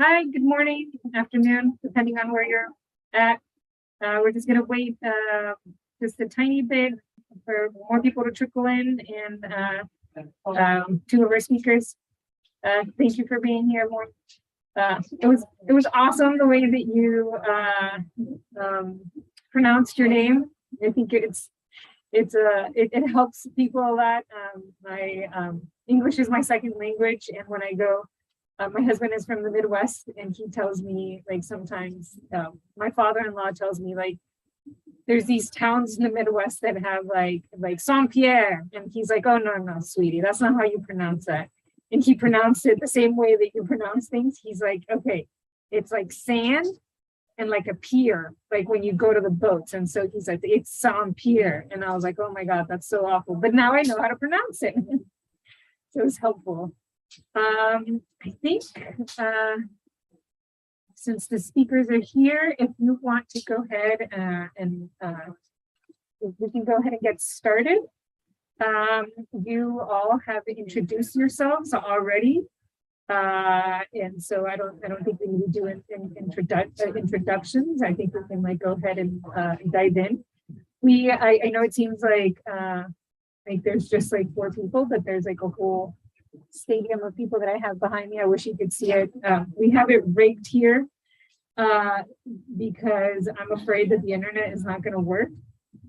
Hi, good morning, afternoon, depending on where you're at. We're just going to wait just a tiny bit for more people to trickle in, and two of our speakers. Thank you for being here. It was awesome the way that you pronounced your name. I think it helps people a lot. My English is my second language, and when I go, my husband is from the Midwest, and he tells me, like, sometimes my father-in-law tells me, like, there's these towns in the Midwest that have like Saint-Pierre, and he's like, oh no, sweetie, that's not how you pronounce that. And he pronounced it the same way that you pronounce things. He's like, okay, it's like sand and like a pier, like when you go to the boats. And so he's like, it's Saint-Pierre. And I was like, oh my God, that's so awful. But now I know how to pronounce it. So it was helpful. I think since the speakers are here, if you want to go ahead and we can go ahead and get started. You all have introduced yourselves already. And so I don't think we need to do introductions. I think we can like go ahead and dive in. I know it seems like there's just like 4 people, but there's like a whole stadium of people that I have behind me. I wish you could see it. We have it rigged here because I'm afraid that the internet is not going to work.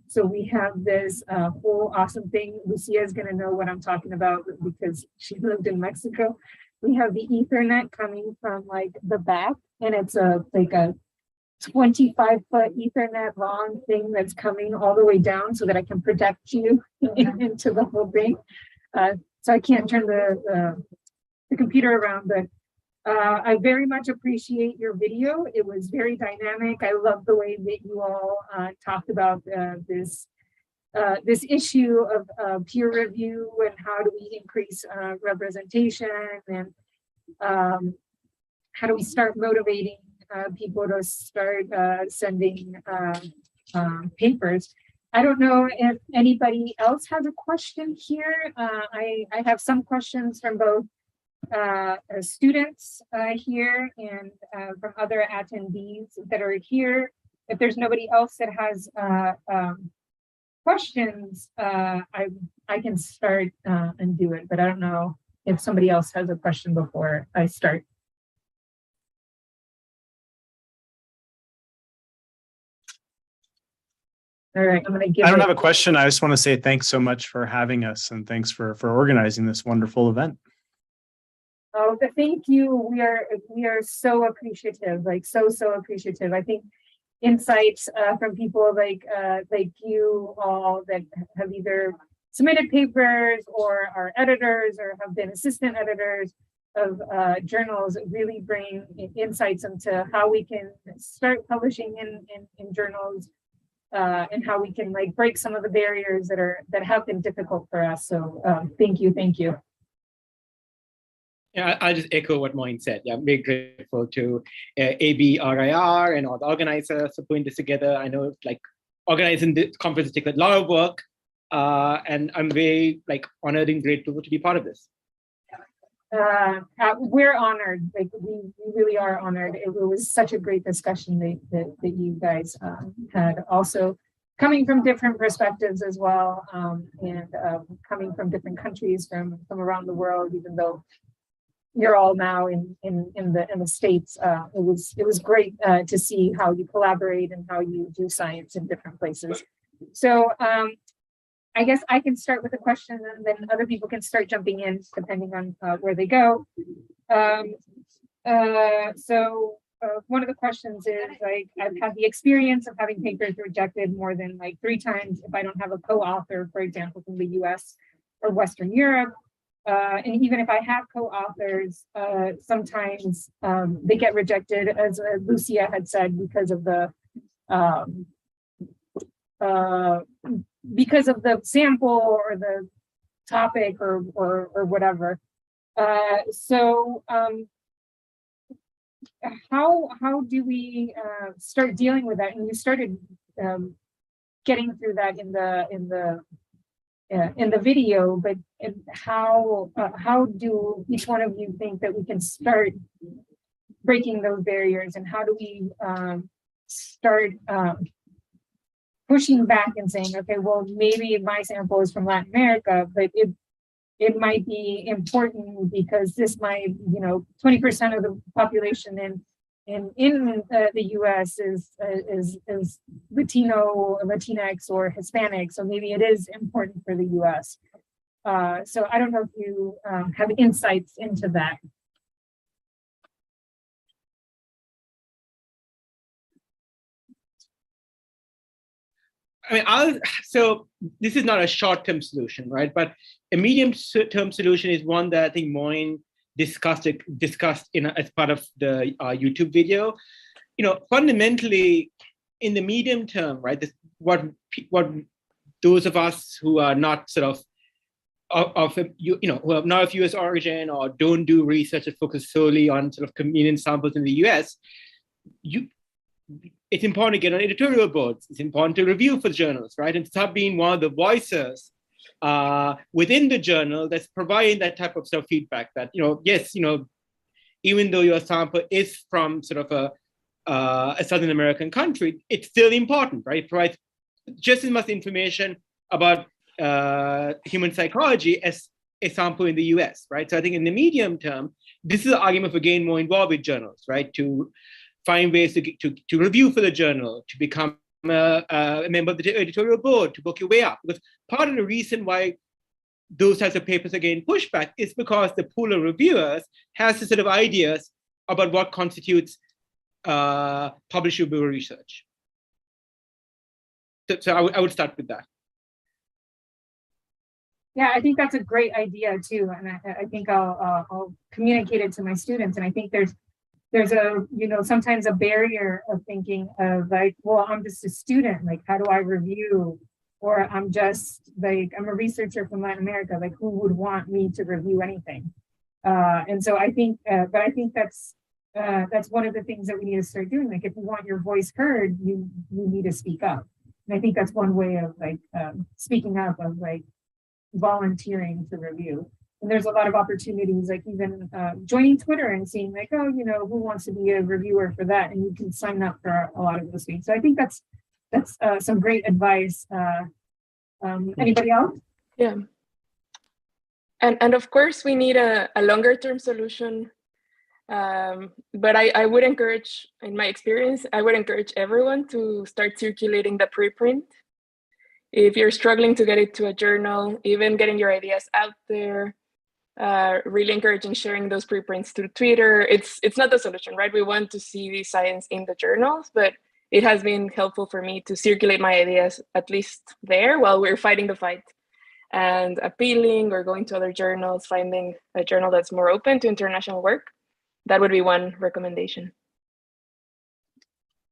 So we have this whole awesome thing. Lucia is going to know what I'm talking about because she lived in Mexico. We have the Ethernet coming from like the back, and it's like a 25-foot Ethernet long thing that's coming all the way down so that I can protect you into the whole thing. So I can't turn the computer around, but I very much appreciate your video. It was very dynamic. I love the way that you all talked about this issue of peer review and how do we increase representation, and how do we start motivating people to start sending papers. I don't know if anybody else has a question here. I have some questions from both students here and from other attendees that are here. If there's nobody else that has questions, I can start and do it, but I don't know if somebody else has a question before I start. All right, I'm going to give. I don't have a question. I just want to say thanks so much for having us, and thanks for organizing this wonderful event. Oh, thank you. We are so appreciative, like so appreciative. I think insights from people like you all that have either submitted papers or are editors or have been assistant editors of journals really bring insights into how we can start publishing in journals. And how we can like break some of the barriers that have been difficult for us. So thank you. Yeah, I'll just echo what Moin said. Yeah, I'm very grateful to ABRIR and all the organizers for putting this together. I know like organizing this conference takes a lot of work, and I'm very like honored and grateful to be part of this. We're honored. Like we really are honored. It was such a great discussion that you guys had. Also coming from different perspectives as well, and coming from different countries from around the world. Even though you're all now in the States, it was great to see how you collaborate and how you do science in different places. So. I guess I can start with a question, and then other people can start jumping in depending on where they go. So one of the questions is like, I've had the experience of having papers rejected more than like 3 times if I don't have a co-author, for example, from the US or Western Europe. And even if I have co-authors, sometimes they get rejected, as Lucia had said, because of the sample or the topic or whatever. So how do we start dealing with that? And you started getting through that in the video, but how do each one of you think that we can start breaking those barriers, and how do we start pushing back and saying, okay, well, maybe my sample is from Latin America, but it might be important because this might, 20% of the population in the U.S. is Latino, Latinx, or Hispanic, so maybe it is important for the U.S. So I don't know if you have insights into that. I mean, so this is not a short-term solution, right? But a medium-term solution is one that I think Moin discussed as part of the YouTube video. Fundamentally, in the medium term, right? What those of us who are not sort of who have not of U.S. origin or don't do research that focus solely on sort of convenience samples in the U.S., it's important to get on editorial boards. It's important to review for journals, right? And start being one of the voices within the journal that's providing that type of feedback that, yes, even though your sample is from sort of a Southern American country, it's still important, right? It provides just as much information about human psychology as a sample in the US, right? So I think in the medium term, this is an argument for getting more involved with journals, right? To find ways to review for the journal, to become a member of the editorial board, to book your way up. Because part of the reason why those types of papers are getting pushback is because the pool of reviewers has a set of ideas about what constitutes publishable research. So I would start with that. Yeah, I think that's a great idea too, and I think I'll communicate it to my students. And I think there's a, sometimes a barrier of thinking of like, well, I'm just a student, like, how do I review? Or I'm just like, I'm a researcher from Latin America, like, who would want me to review anything? And so I think, but I think that's one of the things that we need to start doing. Like, if you want your voice heard, you need to speak up. And I think that's one way of like speaking up, of like volunteering to review. And there's a lot of opportunities, like even joining Twitter and seeing like, oh, who wants to be a reviewer for that? And you can sign up for a lot of those things. So I think that's some great advice. Anybody else? Yeah. And of course, we need a longer term solution. But I would encourage, in my experience, I would encourage everyone to start circulating the preprint. If you're struggling to get it to a journal, even getting your ideas out there, really encouraging sharing those preprints through Twitter. It's not the solution, right? We want to see the science in the journals, but it has been helpful for me to circulate my ideas at least there while we're fighting the fight, and appealing or going to other journals, finding a journal that's more open to international work. That would be one recommendation.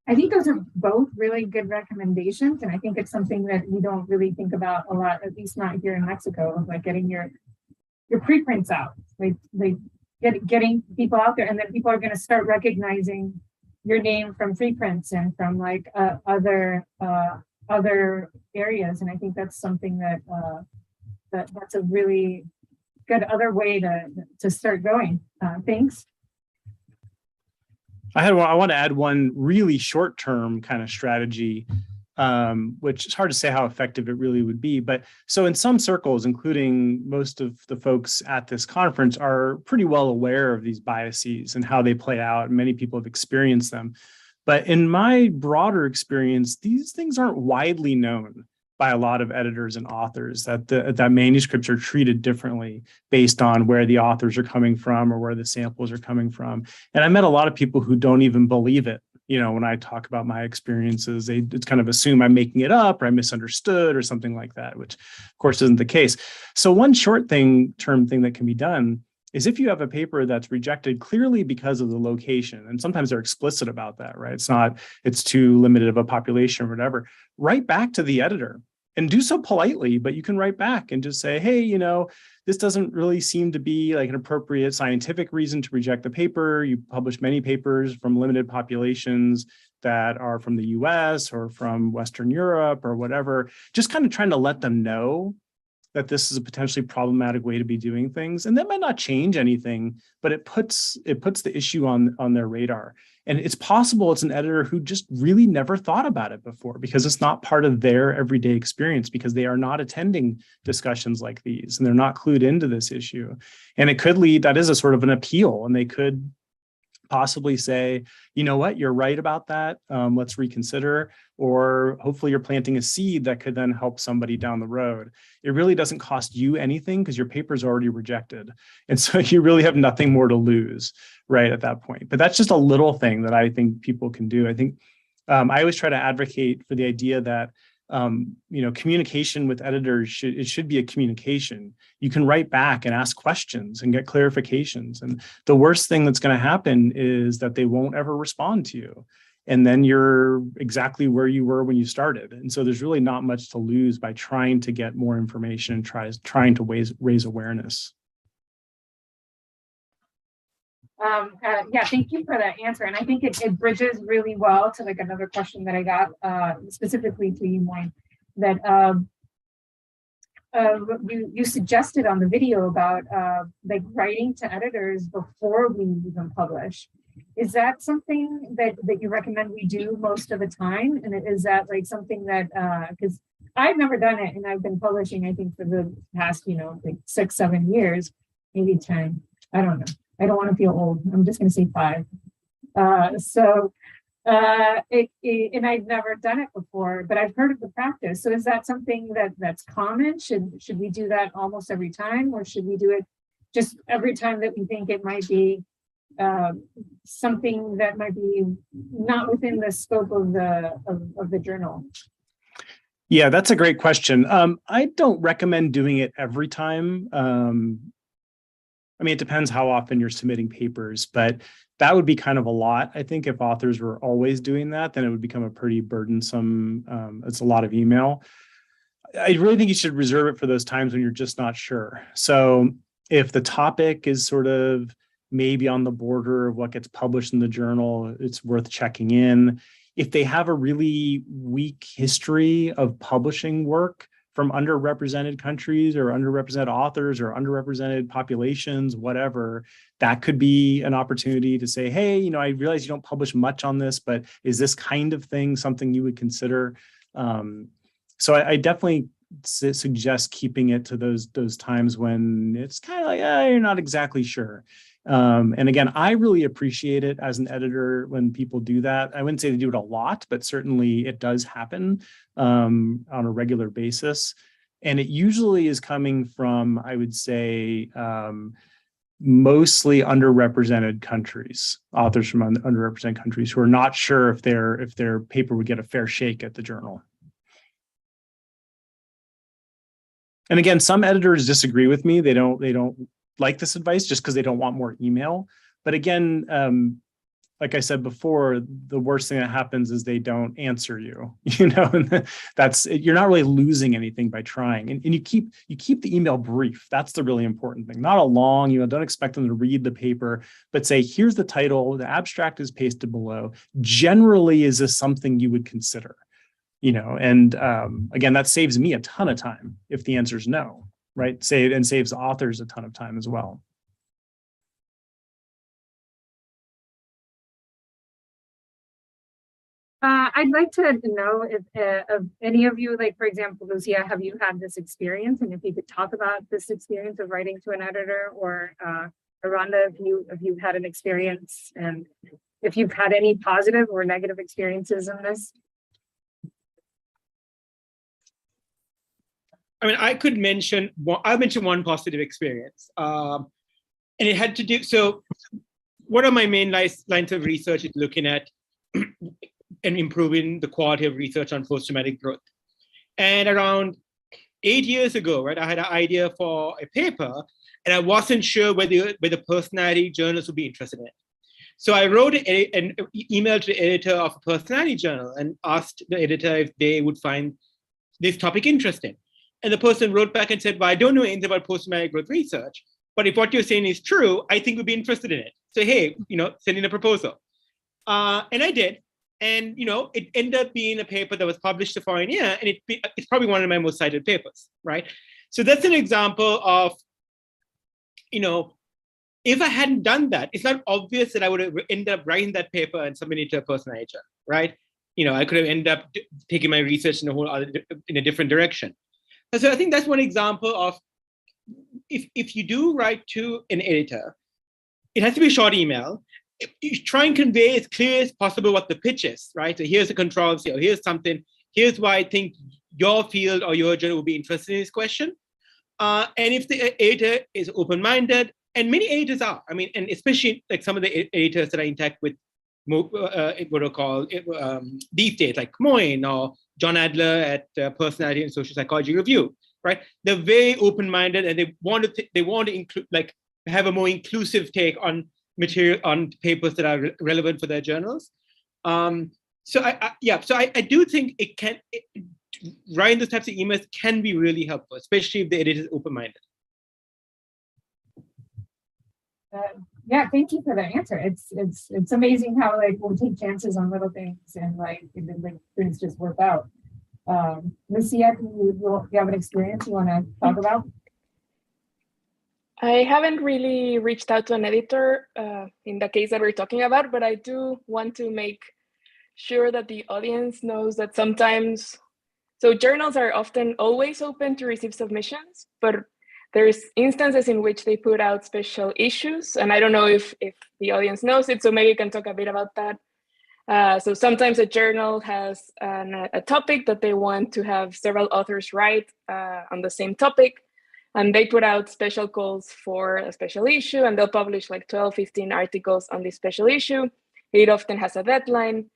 I think those are both really good recommendations. And I think it's something that we don't really think about a lot, at least not here in Mexico, of like getting your preprints out, like getting people out there, and then people are going to start recognizing your name from preprints and from like other areas. And I think that's something that's a really good other way to start going. Thanks. I want to add one really short-term kind of strategy, which is hard to say how effective it really would be. But so in some circles, including most of the folks at this conference, are pretty well aware of these biases and how they play out. Many people have experienced them. But in my broader experience, these things aren't widely known by a lot of editors and authors, that manuscripts are treated differently based on where the authors are coming from or where the samples are coming from. And I met a lot of people who don't even believe it. When I talk about my experiences, they kind of assume I'm making it up or I misunderstood or something like that, which of course isn't the case. So one short-term thing that can be done is if you have a paper that's rejected clearly because of the location, and sometimes they're explicit about that, right? It's too limited of a population or whatever, write back to the editor and do so politely, but you can write back and just say, hey, this doesn't really seem to be like an appropriate scientific reason to reject the paper. You publish many papers from limited populations that are from the US or from Western Europe or whatever, just kind of trying to let them know that this is a potentially problematic way to be doing things. And that might not change anything, but it puts the issue on their radar. And it's possible it's an editor who just really never thought about it before because it's not part of their everyday experience, because they are not attending discussions like these and they're not clued into this issue. And it could lead, that is a sort of an appeal, and they could possibly say, you know what, you're right about that. Let's reconsider. Or hopefully you're planting a seed that could then help somebody down the road. It really doesn't cost you anything because your paper is already rejected. And so you really have nothing more to lose right at that point. But that's just a little thing that I think people can do. I think I always try to advocate for the idea that communication with editors should be a communication. You can write back and ask questions and get clarifications. And the worst thing that's going to happen is that they won't ever respond to you. And then you're exactly where you were when you started. And so there's really not much to lose by trying to get more information and trying to raise awareness. Yeah, thank you for that answer. And I think it bridges really well to like another question that I got specifically to you, Moin, that you suggested on the video about like writing to editors before we even publish. Is that something that you recommend we do most of the time? And is that like something that, because I've never done it and I've been publishing, I think, for the past, like 6-7 years, maybe 10, I don't know. I don't want to feel old. I'm just going to say 5. And I've never done it before, but I've heard of the practice. So is that something that's common? Should we do that almost every time, or should we do it just every time that we think it might be something that might be not within the scope of the journal? Yeah, that's a great question. I don't recommend doing it every time. It depends how often you're submitting papers, but that would be kind of a lot. I think if authors were always doing that, then it would become a pretty burdensome, it's a lot of email. I really think you should reserve it for those times when you're just not sure. So if the topic is sort of maybe on the border of what gets published in the journal, it's worth checking in. If they have a really weak history of publishing work from underrepresented countries or underrepresented authors or underrepresented populations, whatever, that could be an opportunity to say, hey, I realize you don't publish much on this, but is this kind of thing something you would consider? So I definitely suggest keeping it to those times when it's kind of like, you're not exactly sure. And again, I really appreciate it as an editor when people do that. I wouldn't say they do it a lot, but certainly it does happen on a regular basis. And it usually is coming from, I would say, mostly underrepresented countries, authors from underrepresented countries who are not sure if their paper would get a fair shake at the journal. And again, some editors disagree with me. They don't like this advice just because they don't want more email. But again, like I said before, the worst thing that happens is they don't answer you, and you're not really losing anything by trying. And you keep the email brief. That's the really important thing. Not a long, don't expect them to read the paper, but say, here's the title, the abstract is pasted below. Generally, is this something you would consider? And again, that saves me a ton of time if the answer is no. Right? And saves authors a ton of time as well. I'd like to know if of any of you, like, for example, Lucia, have you had this experience? And if you could talk about this experience of writing to an editor, or Rhonda, if you've had an experience, and if you've had any positive or negative experiences in this. I could mention, I'll mention one positive experience. And it had to do, so one of my main lines of research is looking at and improving the quality of research on post-traumatic growth. And around 8 years ago, right, I had an idea for a paper, and I wasn't sure whether personality journals would be interested in it. So I wrote an email to the editor of a personality journal and asked the editor if they would find this topic interesting. And the person wrote back and said, well, I don't know anything about post-traumatic growth research, but if what you're saying is true, I think we'd be interested in it. So, hey, send in a proposal. And I did. And, it ended up being a paper that was published the following year, and it's probably one of my most cited papers, right? So that's an example of, if I hadn't done that, it's not obvious that I would have ended up writing that paper and submitting it to a personal editor, right? I could have ended up taking my research in a different direction. And so I think that's one example of, if you do write to an editor, it has to be a short email. You try and convey as clear as possible what the pitch is, right? So here's a controversy, or here's something, here's why I think your field or your journal will be interested in this question. And if the editor is open-minded, and many editors are, and especially like some of the editors that I interact with, what I call these days, like Moyne or John Adler at Personality and Social Psychology Review, right? They're very open-minded, and they want to include, like, have a more inclusive take on material, on papers that are relevant for their journals. So I do think writing those types of emails can be really helpful, especially if the editor is open-minded. Yeah, thank you for that answer. It's amazing how, like, we'll take chances on little things and like things just work out. Lucia, you have an experience you want to talk about? I haven't really reached out to an editor in the case that we're talking about, but I do want to make sure that the audience knows that sometimes, so journals are often always open to receive submissions, but there's instances in which they put out special issues, and I don't know if the audience knows it, so maybe you can talk a bit about that. So sometimes a journal has a topic that they want to have several authors write on the same topic, and they put out special calls for a special issue, and they'll publish like 12, 15 articles on this special issue. It often has a deadline.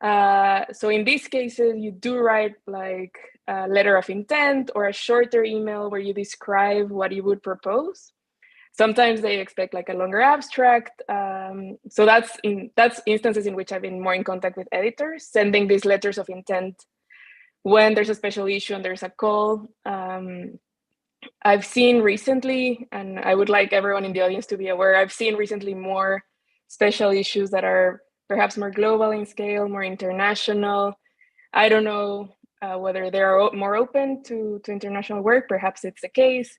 So in these cases, you do write like a letter of intent or a shorter email where you describe what you would propose. Sometimes they expect like a longer abstract. So that's instances in which I've been more in contact with editors, sending these letters of intent when there's a special issue and there's a call. I've seen recently, and I would like everyone in the audience to be aware, I've seen recently more special issues that are perhaps more global in scale, more international. I don't know whether they are more open to international work, perhaps it's the case.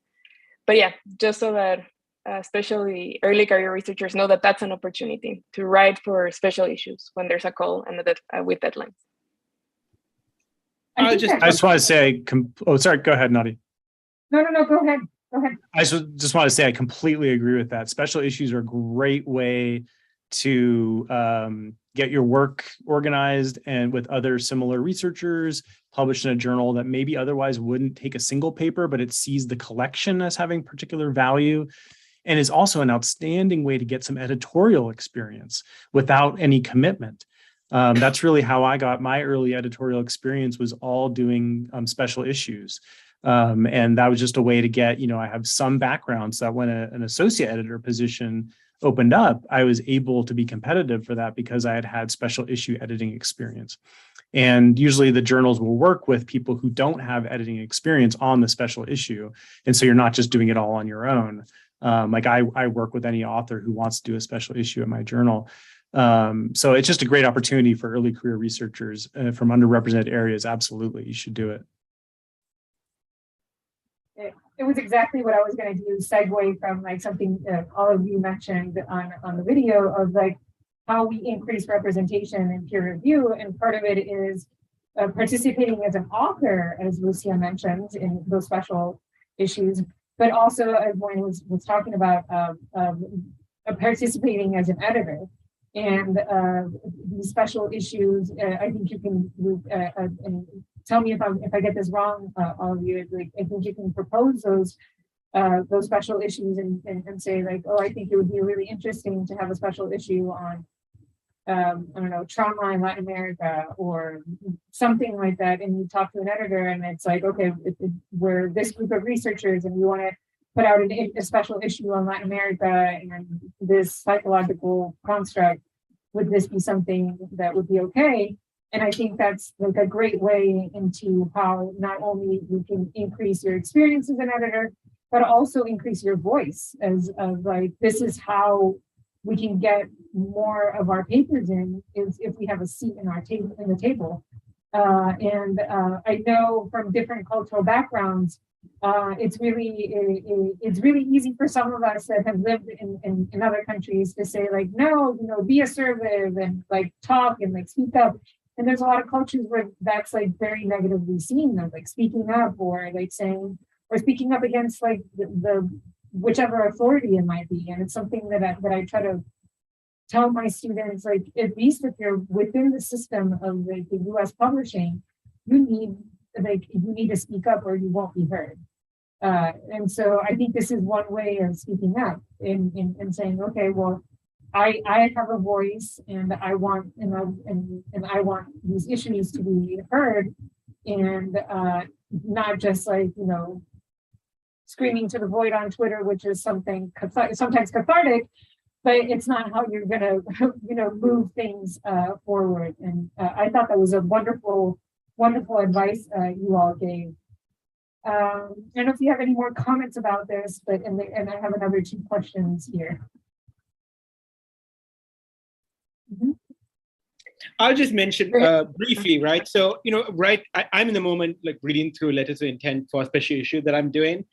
But yeah, just so that especially early career researchers know that that's an opportunity to write for special issues when there's a call and with deadlines. I just want to say, sorry, go ahead, Nadi. No, go ahead. I just want to say I completely agree with that. Special issues are a great way to get your work organized and with other similar researchers, published in a journal that maybe otherwise wouldn't take a single paper, but it sees the collection as having particular value, and is also an outstanding way to get some editorial experience without any commitment. That's really how I got my early editorial experience, was all doing special issues. And that was just a way to get, I have some background, so that when an associate editor position opened up, I was able to be competitive for that because I had had special issue editing experience. And usually the journals will work with people who don't have editing experience on the special issue. And so you're not just doing it all on your own. Like I work with any author who wants to do a special issue in my journal. So it's just a great opportunity for early career researchers from underrepresented areas. Absolutely, you should do it. It was exactly what I was going to do, segue from like something all of you mentioned on the video of like how we increase representation in peer review. And part of it is participating as an author, as Lucia mentioned, in those special issues, but also, as Moyne was talking about, participating as an editor. And these special issues, I think you can, and tell me if I get this wrong, all of you, like, I think you can propose those special issues and say like, oh, I think it would be really interesting to have a special issue on, I don't know, trauma in Latin America or something like that. And you talk to an editor and it's like, okay, we're this group of researchers and we want to put out a special issue on Latin America and this psychological construct. Would this be something that would be okay? And I think that's like a great way into how not only you can increase your experience as an editor, but also increase your voice as of like, this is how we can get more of our papers in, is if we have a seat in our table, in the table. I know from different cultural backgrounds, It's really easy for some of us that have lived in other countries to say like, no, be assertive and like talk and like speak up. And there's a lot of cultures where that's like very negatively seen, of like speaking up or like saying, or speaking up against like the whichever authority it might be. And it's something that I try to tell my students, like, at least if you're within the system of the US publishing, you need to speak up or you won't be heard. And so I think this is one way of speaking up in saying, okay, well, I have a voice and I want I want these issues to be heard, and not just like, screaming to the void on Twitter, which is something sometimes cathartic, but it's not how you're gonna move things forward. And I thought that was a wonderful advice you all gave. I don't know if you have any more comments about this, but and I have another 2 questions here. I'll just mention briefly, right? So, I'm in the moment like reading through letters of intent for a special issue that I'm doing.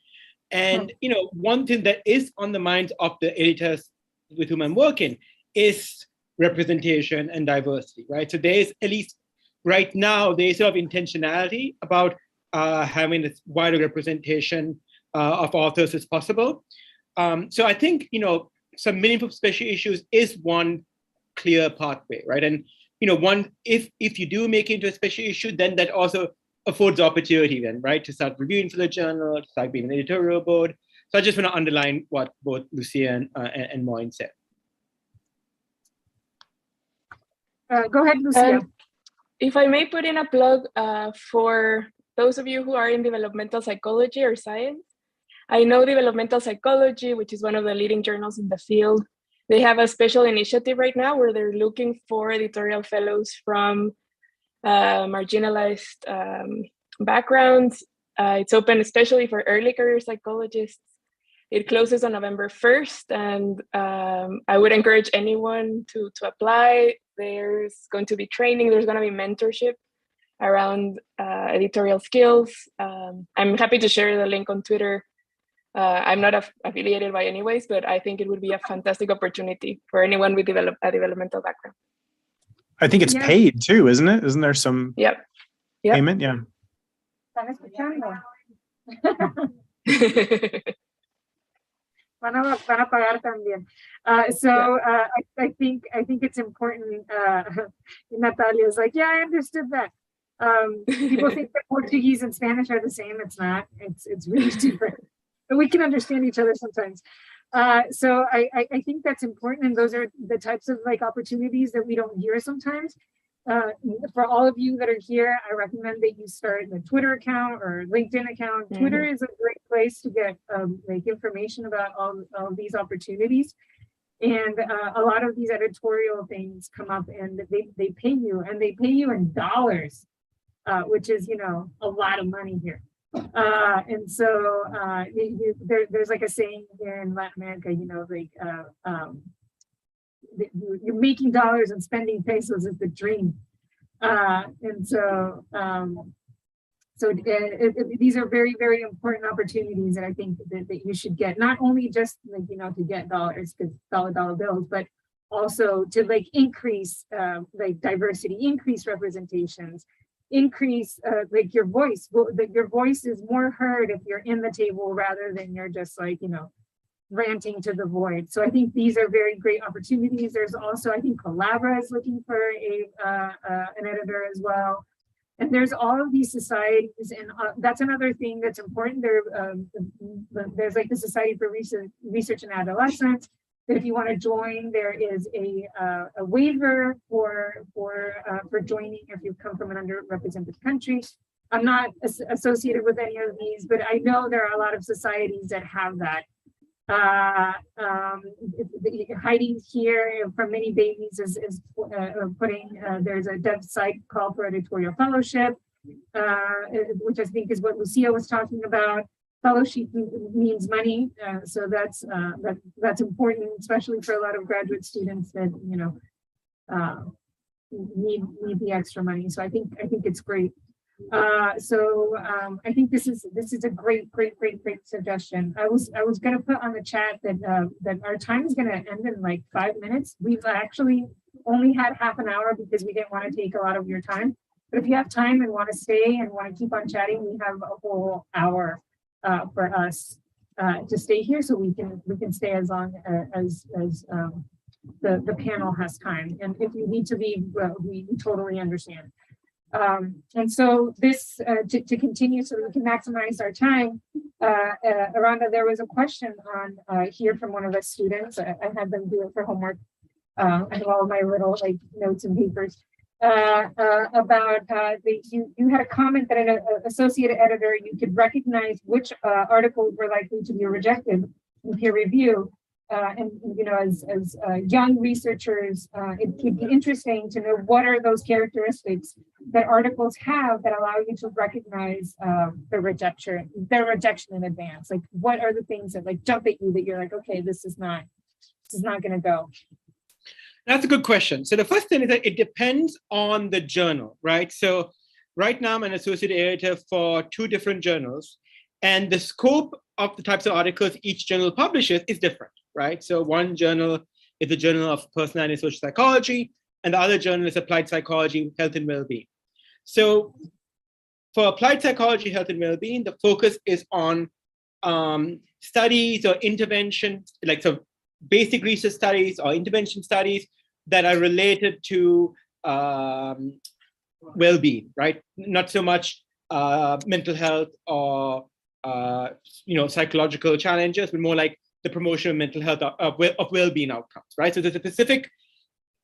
And, one thing that is on the minds of the editors with whom I'm working is representation and diversity, right? So there's, at least right now, there's sort of intentionality about having this wider representation of authors as possible. So I think, submitting for special issues is one clear pathway, right? And, if you do make it into a special issue, then that also affords opportunity then, right? To start reviewing for the journal, to start being an editorial board. So I just want to underline what both Lucia and Moin said. Go ahead, Lucia. If I may put in a plug for those of you who are in developmental psychology or science, I know Developmental Psychology, which is one of the leading journals in the field, they have a special initiative right now where they're looking for editorial fellows from marginalized backgrounds. It's open especially for early career psychologists. It closes on November 1st, and I would encourage anyone to apply. There's going to be training, there's going to be mentorship around editorial skills. I'm happy to share the link on Twitter. I'm not affiliated by anyways, but I think it would be a fantastic opportunity for anyone with a developmental background. I think it's paid too, isn't it? Isn't there some payment? Yeah. Van a pagar también. So I think it's important. Natalia is like, yeah, I understood that. People think that Portuguese and Spanish are the same. It's not. It's really different. But we can understand each other sometimes. So I think that's important, and those are the types of like opportunities that we don't hear sometimes. For all of you that are here, I recommend that you start a Twitter account or LinkedIn account. Mm-hmm. Twitter is a great place to get like information about all these opportunities. And a lot of these editorial things come up, and they pay you, and they pay you in dollars, which is, a lot of money here. And so there's like a saying here in Latin America, you're making dollars and spending pesos is the dream. And so these are very, very important opportunities that I think that you should get, not only just like, to get dollars, because dollar bills, but also to like increase like diversity, increase representations, increase like your voice. Your voice is more heard if you're in the table rather than you're just like, ranting to the void. So I think these are very great opportunities. There's also, I think Collabra is looking for an editor as well. And there's all of these societies, and that's another thing that's important. There's like the Society for Research in Adolescence. That if you want to join, there is a waiver for joining if you come from an underrepresented country. I'm not associated with any of these, but I know there are a lot of societies that have that. Heidi here from Many Babies is putting, there's a website called for editorial fellowship, which I think is what Lucia was talking about. Fellowship means money, so that's important, especially for a lot of graduate students that need the extra money. So I think it's great. I think this is a great suggestion. I was gonna put on the chat that that our time is gonna end in like 5 minutes. We've actually only had half an hour because we didn't want to take a lot of your time. But if you have time and want to stay and want to keep on chatting, we have a whole hour for us to stay here, so we can stay as long as the panel has time. And if you need to leave, we totally understand. And so this, to continue so that we can maximize our time, Aranda, there was a question on here from one of the students. I had them do it for homework. I have all my little like notes and papers about you had a comment that an associate editor, you could recognize which articles were likely to be rejected in peer review. And you know, as young researchers, it could be interesting to know what are those characteristics that articles have that allow you to recognize their rejection in advance. Like, what are the things that like jump at you that you're like, okay, this is not going to go. That's a good question. So the first thing is that it depends on the journal, right? So right now I'm an associate editor for 2 different journals, and the scope of the types of articles each journal publishes is different, right? So one journal is the Journal of Personality and Social Psychology, and the other journal is Applied Psychology, Health and Wellbeing. So for Applied Psychology, Health and Wellbeing, the focus is on studies or intervention, like so basic research studies or intervention studies that are related to well-being, right? Not so much mental health or psychological challenges, but more like the promotion of mental health of well-being outcomes, right? So there's a specific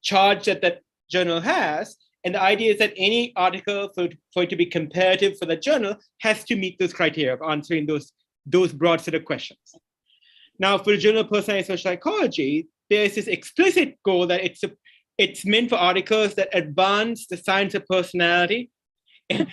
charge that journal has, and the idea is that any article for it to be comparative for the journal has to meet those criteria of answering those broad set of questions. Now, for the Journal of Personality and Social Psychology, there's this explicit goal that it's meant for articles that advance the science of personality in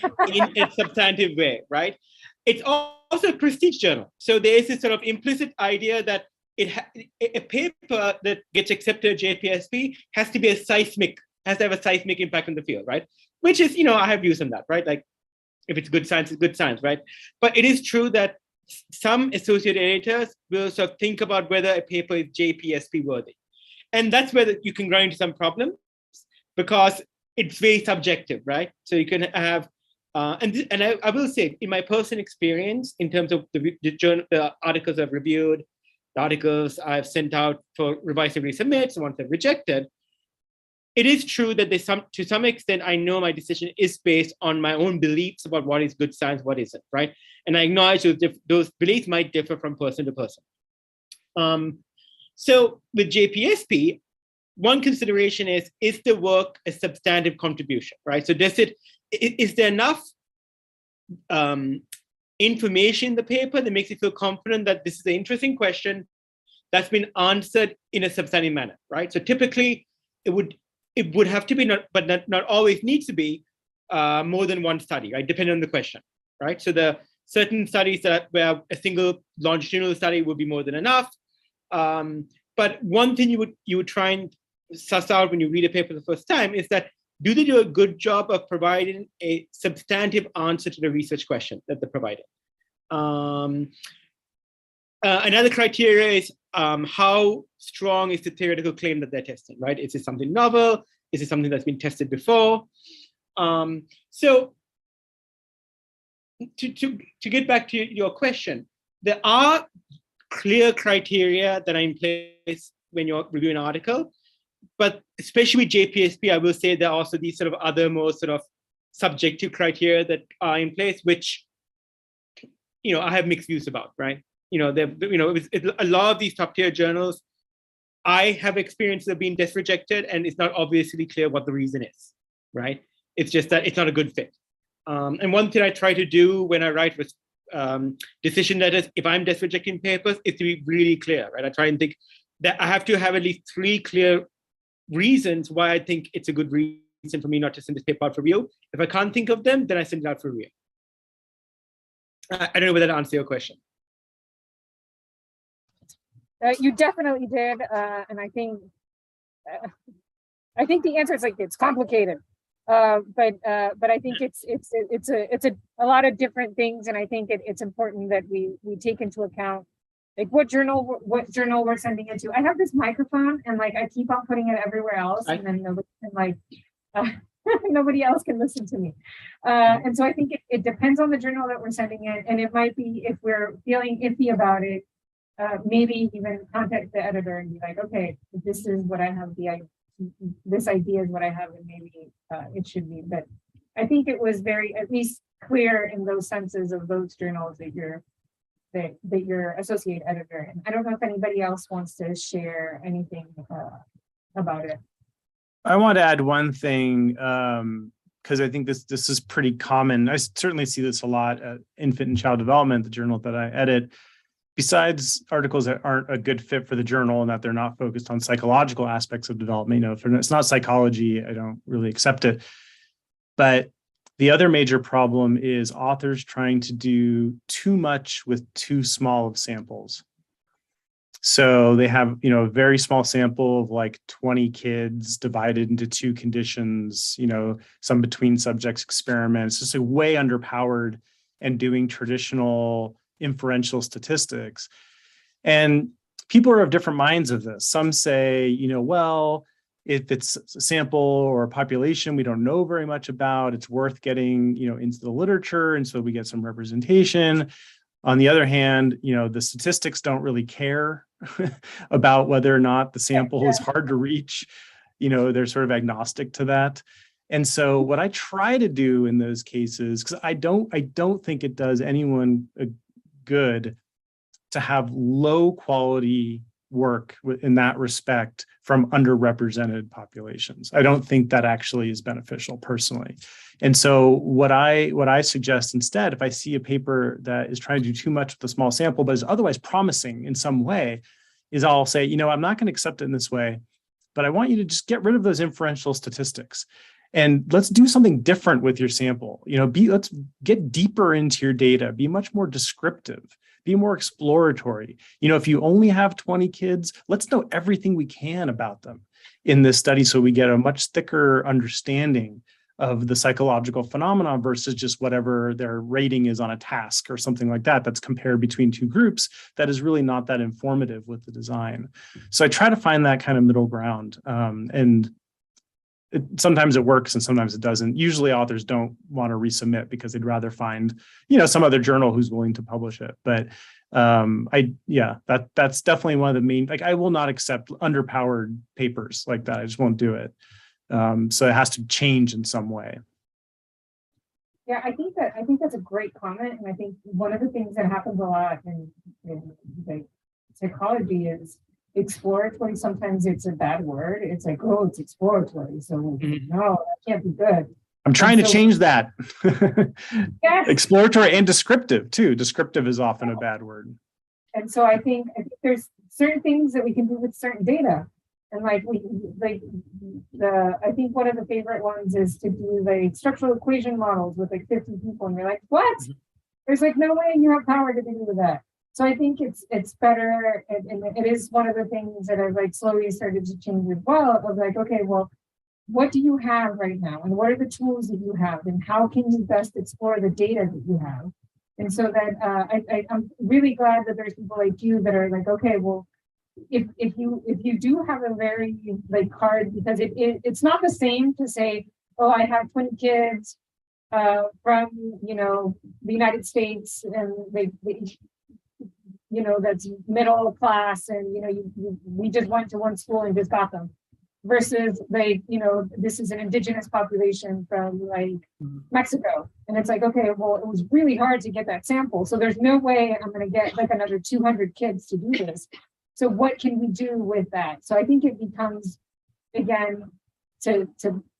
a substantive way, right? It's also a prestige journal. So there is this sort of implicit idea that a paper that gets accepted at JPSP has to have a seismic impact on the field, right? Which is, I have views on that, right? Like, if it's good science, it's good science, right? But it is true that some associate editors will sort of think about whether a paper is JPSP worthy. And that's where you can run into some problems because it's very subjective, right? So you can have, I will say, in my personal experience, in terms of the articles I've reviewed, the articles I've sent out for revised and resubmits, the ones I've rejected, it is true that to some extent, I know my decision is based on my own beliefs about what is good science, what isn't, right? And I acknowledge those beliefs might differ from person to person. So with JPSP, one consideration is the work a substantive contribution, right? So is there enough information in the paper that makes you feel confident that this is an interesting question that's been answered in a substantive manner, right? So typically, it would have to be, not always needs to be, more than one study, right? Depending on the question, right? So the certain studies where a single longitudinal study would be more than enough. But one thing you would try and suss out when you read a paper the first time is that, do they do a good job of providing a substantive answer to the research question that they're providing? Another criteria is how strong is the theoretical claim that they're testing, right? Is it something novel? Is it something that's been tested before? So to get back to your question, there are clear criteria that are in place when you're reviewing an article, but especially with JPSP, I will say there are also these sort of other more sort of subjective criteria that are in place, which, I have mixed views about, right? A lot of these top tier journals, I have experienced of being rejected, and it's not obviously clear what the reason is, right? It's just that it's not a good fit. And one thing I try to do when I write with decision letters, if I'm rejecting papers, is to be really clear, right? I try and think that I have to have at least 3 clear reasons why I think it's a good reason for me not to send this paper out for review. If I can't think of them, then I send it out for review. I don't know whether that answers your question. You definitely did, and I think the answer is like it's complicated. But I think it's a lot of different things, and I think it's important that we take into account like what journal we're sending it to. I have this microphone, and like I keep on putting it everywhere else, and then nobody can like nobody else can listen to me. And so I think it depends on the journal that we're sending it, and it might be, if we're feeling iffy about it, maybe even contact the editor and be like, okay, this is what I have this idea is what I have, and maybe it should be. But I think it was very, at least, clear in those senses of those journals that you're associate editor. And I don't know if anybody else wants to share anything about it. I want to add one thing, because I think this is pretty common. I certainly see this a lot at Infant and Child Development, the journal that I edit. Besides articles that aren't a good fit for the journal and that they're not focused on psychological aspects of development, if it's not psychology, I don't really accept it. But the other major problem is authors trying to do too much with too small of samples. So they have, a very small sample of like 20 kids divided into 2 conditions, some between subjects experiments, just way underpowered and doing traditional inferential statistics. And people are of different minds of this. Some say, well, if it's a sample or a population we don't know very much about, it's worth getting, into the literature. And so we get some representation. On the other hand, the statistics don't really care about whether or not the sample is hard to reach. They're sort of agnostic to that. And so what I try to do in those cases, because I don't think it does anyone good to have low quality work in that respect from underrepresented populations. I don't think that actually is beneficial personally. And so what I suggest instead, if I see a paper that is trying to do too much with a small sample, but is otherwise promising in some way, is I'll say, I'm not going to accept it in this way, but I want you to just get rid of those inferential statistics. And let's do something different with your sample. Let's get deeper into your data, be much more descriptive, be more exploratory. If you only have 20 kids, let's know everything we can about them in this study so we get a much thicker understanding of the psychological phenomenon versus just whatever their rating is on a task or something like that, that's compared between 2 groups that is really not that informative with the design. So I try to find that kind of middle ground. And sometimes it works and sometimes it doesn't. Usually authors don't want to resubmit because they'd rather find, some other journal who's willing to publish it. But that's definitely one of the main, I will not accept underpowered papers like that. I just won't do it. So it has to change in some way. Yeah, I think that's a great comment. And I think one of the things that happens a lot in psychology is exploratory. Sometimes it's a bad word. It's like, oh, it's exploratory. So no, that can't be good. I'm trying to change that. Yes. Exploratory and descriptive too. Descriptive is often a bad word. And so I think there's certain things that we can do with certain data. And I think one of the favorite ones is to do like structural equation models with like 50 people. And you're like, what? There's like no way you have power to do that. So I think it's better, and it is one of the things that I've like slowly started to change as well, of like, okay, well, what do you have right now? And what are the tools that you have? And how can you best explore the data that you have? And so that I'm really glad that there's people like you that are like, okay, well, if you do have a very like hard, because it's not the same to say, oh, I have 20 kids from, the United States, and they that's middle class, and we just went to one school and just got them, versus like this is an indigenous population from like Mexico, and it's like, okay, well, it was really hard to get that sample, so there's no way I'm going to get like another 200 kids to do this. So what can we do with that? So I think it becomes, again, to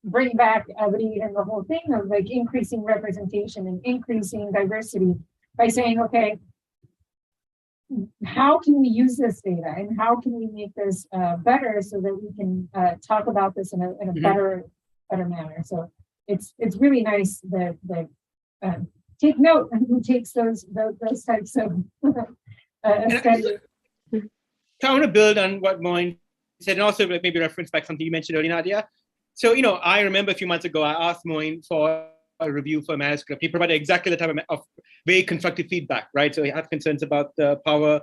bring back ABRIR and the whole thing of like increasing representation and increasing diversity by saying, okay, how can we use this data and how can we make this better so that we can talk about this in a better manner. So it's really nice that take note of who takes those types of studies. So I want to build on what Moin said, and also maybe reference back something you mentioned earlier, Nadia. So, I remember a few months ago, I asked Moin for a review for a manuscript. He provided exactly the type of very constructive feedback, right? So you have concerns about the power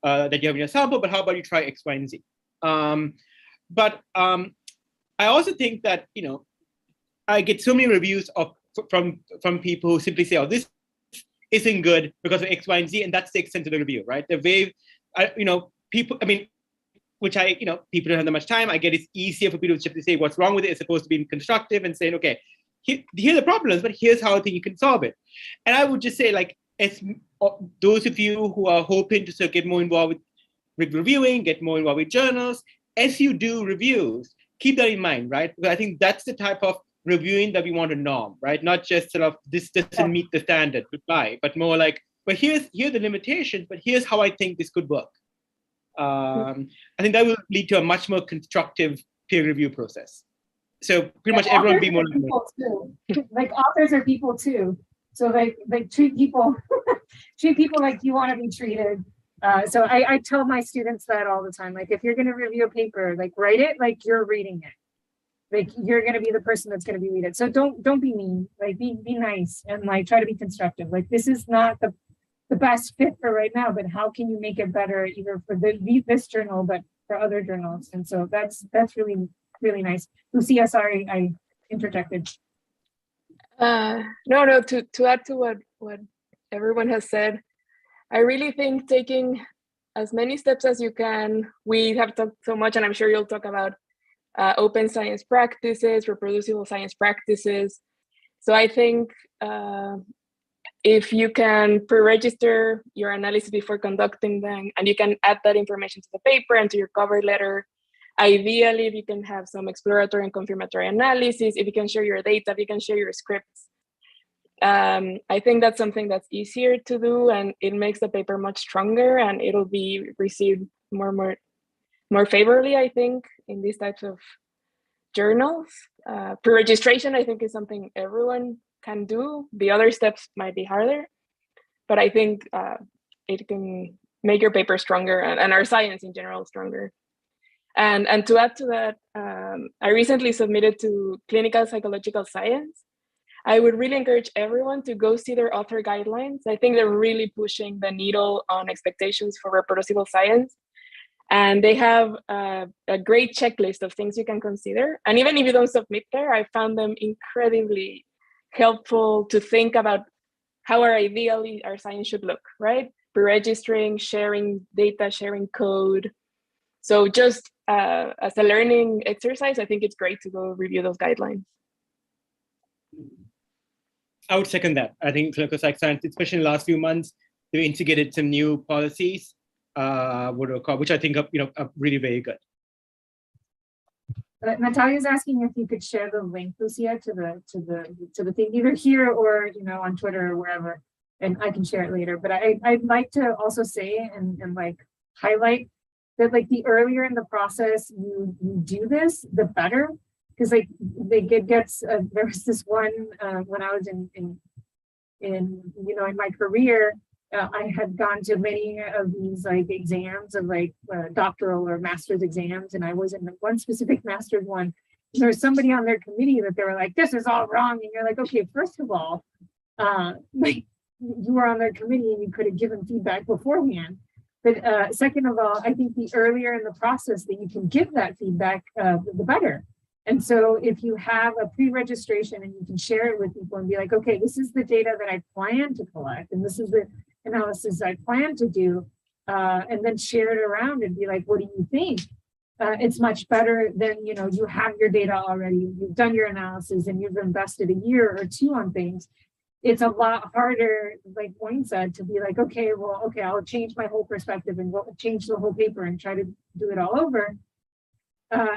that you have in your sample, but how about you try X, Y, and Z? But I also think that, I get so many reviews from people who simply say, oh, this isn't good because of X, Y, and Z, and that's the extent of the review, right? The way, people, people don't have that much time. I get it's easier for people to simply say what's wrong with it as opposed to being constructive and saying, okay, here are the problems, but here's how I think you can solve it. And I would just say, like, as those of you who are hoping to sort of get more involved with reviewing, get more involved with journals, as you do reviews, keep that in mind, right? Because I think that's the type of reviewing that we want to norm, right? Not just sort of this doesn't meet the standard, goodbye, but more like, but here are the limitations, but here's how I think this could work. I think that will lead to a much more constructive peer review process. So pretty much everyone be more like authors are people too. So like treat people like you want to be treated. So I tell my students that all the time. Like, if you're going to review a paper, like, write it like you're reading it. Like, you're going to be the person that's going to be reading it. So don't be mean. Like, be nice and like try to be constructive. Like, this is not the best fit for right now, but how can you make it better, either for this journal, but for other journals? And so that's really, really nice. Lucia, sorry, I interjected. No, to add to what everyone has said, I really think taking as many steps as you can. We have talked so much, and I'm sure you'll talk about open science practices, reproducible science practices. So I think if you can pre-register your analysis before conducting them, and you can add that information to the paper and to your cover letter. Ideally, if you can have some exploratory and confirmatory analysis, if you can share your data, if you can share your scripts. I think that's something that's easier to do, and it makes the paper much stronger, and it'll be received more favorably, I think, in these types of journals. Pre-registration, I think, is something everyone can do. The other steps might be harder, but I think it can make your paper stronger, and our science in general stronger. And to add to that, I recently submitted to Clinical Psychological Science. I would really encourage everyone to go see their author guidelines. I think they're really pushing the needle on expectations for reproducible science. And they have a great checklist of things you can consider. And even if you don't submit there, I found them incredibly helpful to think about how ideally our science should look, right? Pre-registering, sharing data, sharing code. So just as a learning exercise, I think it's great to go review those guidelines. I would second that. I think clinical psych science, especially in the last few months, they've integrated some new policies, which I think are really very good. Natalia's asking if you could share the link, Lucia, to the thing, either here or on Twitter or wherever, and I can share it later. But I'd like to also say and like highlight that, like, the earlier in the process you do this, the better, because like it gets there was this one when I was in my career. I had gone to many of these like exams of like doctoral or master's exams, and I was in one specific master's one. There was somebody on their committee that they were like, "This is all wrong," and you're like, "Okay, first of all, like you were on their committee and you could have given feedback beforehand. But second of all, I think the earlier in the process that you can give that feedback, the better." And so if you have a pre-registration and you can share it with people and be like, "Okay, this is the data that I plan to collect, and this is the analysis I plan to do," and then share it around and be like, "What do you think?" It's much better than, you have your data already, you've done your analysis and you've invested a year or two on things. It's a lot harder, like Wayne said, to be like, okay, I'll change my whole perspective and we'll change the whole paper and try to do it all over.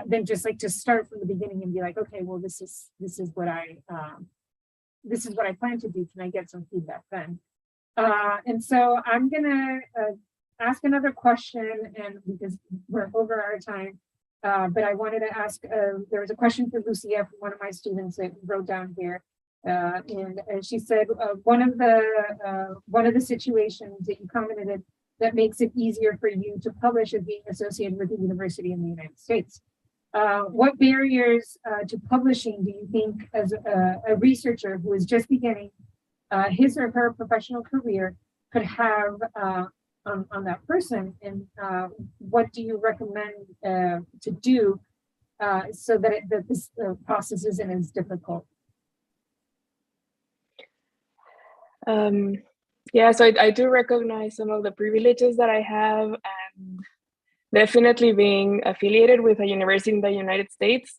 Than just like to start from the beginning and be like, okay, well, this is what I plan to do. Can I get some feedback then? And so I'm gonna ask another question, and because we're over our time, but I wanted to ask. There was a question for Lucia from one of my students that wrote down here, and she said one of the situations that you commented that makes it easier for you to publish is being associated with a university in the United States. What barriers to publishing do you think, as a researcher who is just beginning his or her professional career, could have on that person? And what do you recommend to do so that this process isn't as difficult? Yeah, so I do recognize some of the privileges that I have, and definitely being affiliated with a university in the United States.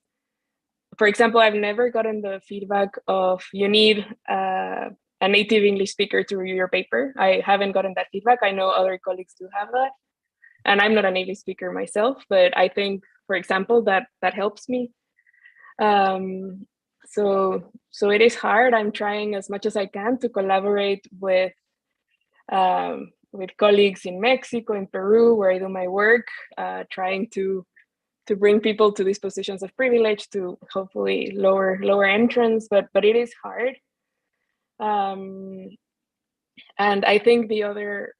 For example, I've never gotten the feedback of you need a native English speaker to review your paper. I haven't gotten that feedback. I know other colleagues do have that. And I'm not a native speaker myself, but I think, for example, that helps me. So it is hard. I'm trying as much as I can to collaborate with colleagues in Mexico, in Peru, where I do my work, trying to bring people to these positions of privilege to hopefully lower entrance, but it is hard. And I think the other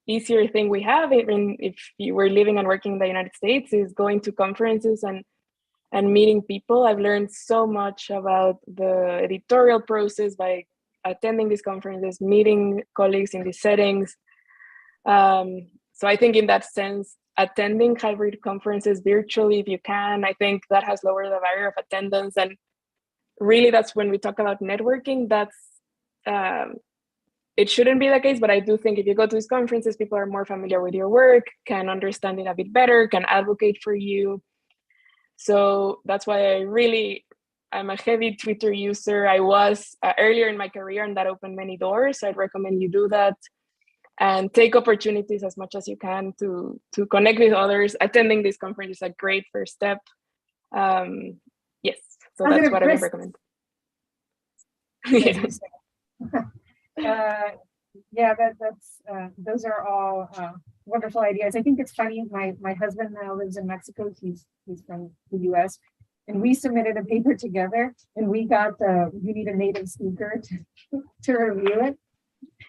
easier thing we have, even if you were living and working in the United States, is going to conferences and meeting people. I've learned so much about the editorial process by attending these conferences, meeting colleagues in these settings. So I think in that sense, attending hybrid conferences virtually, if you can, I think that has lowered the barrier of attendance. And really, that's when we talk about networking, that's, it shouldn't be the case, but I do think if you go to these conferences, people are more familiar with your work, can understand it a bit better, can advocate for you. So that's why I'm a heavy Twitter user. I was earlier in my career, and that opened many doors. So I'd recommend you do that and take opportunities as much as you can to connect with others. Attending this conference is a great first step. Yes, so that's what I would recommend. Yeah, that's those are all wonderful ideas. I think it's funny. My husband now lives in Mexico. He's from the US, and we submitted a paper together, and we got you need a native speaker to review it,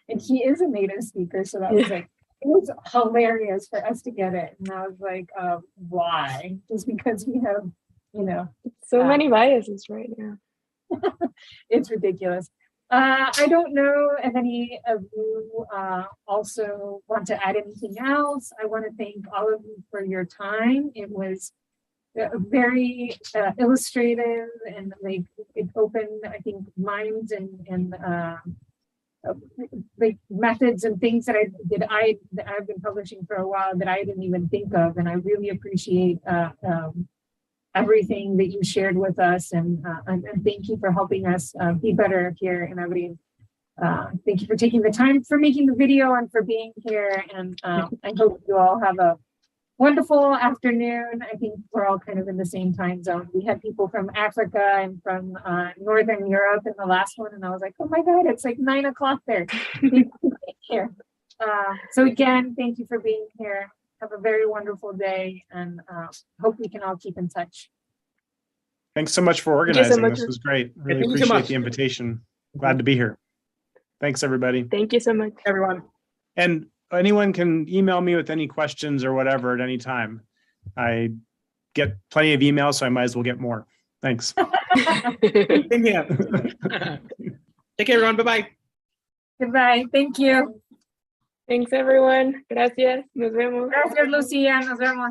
and he is a native speaker, so that was like, it was hilarious for us to get it, and I was like, why? Just because we have, so many biases right now. It's ridiculous. I don't know if any of you also want to add anything else. I want to thank all of you for your time. It was very illustrative, and like it opened, I think, minds and like methods and things that I've been publishing for a while that I didn't even think of, and I really appreciate everything that you shared with us, and thank you for helping us be better here in ABRIR. Thank you for taking the time for making the video and for being here, and I hope you all have a wonderful afternoon. I think we're all kind of in the same time zone. We had people from Africa and from Northern Europe in the last one, and I was like, oh my God, it's like 9 o'clock there. Here. So again, thank you for being here. Have a very wonderful day, and hope we can all keep in touch. Thanks so much for organizing. So much. This was great. Really Thank you so appreciate much. the invitation. Glad to be here. Thanks, everybody. Thank you so much, everyone. And anyone can email me with any questions or whatever at any time. I get plenty of emails, so I might as well get more. Thanks. Same here. Take care, everyone. Bye-bye. Goodbye. Thank you. Thanks, everyone. Gracias. Nos vemos. Gracias, Lucia. Nos vemos.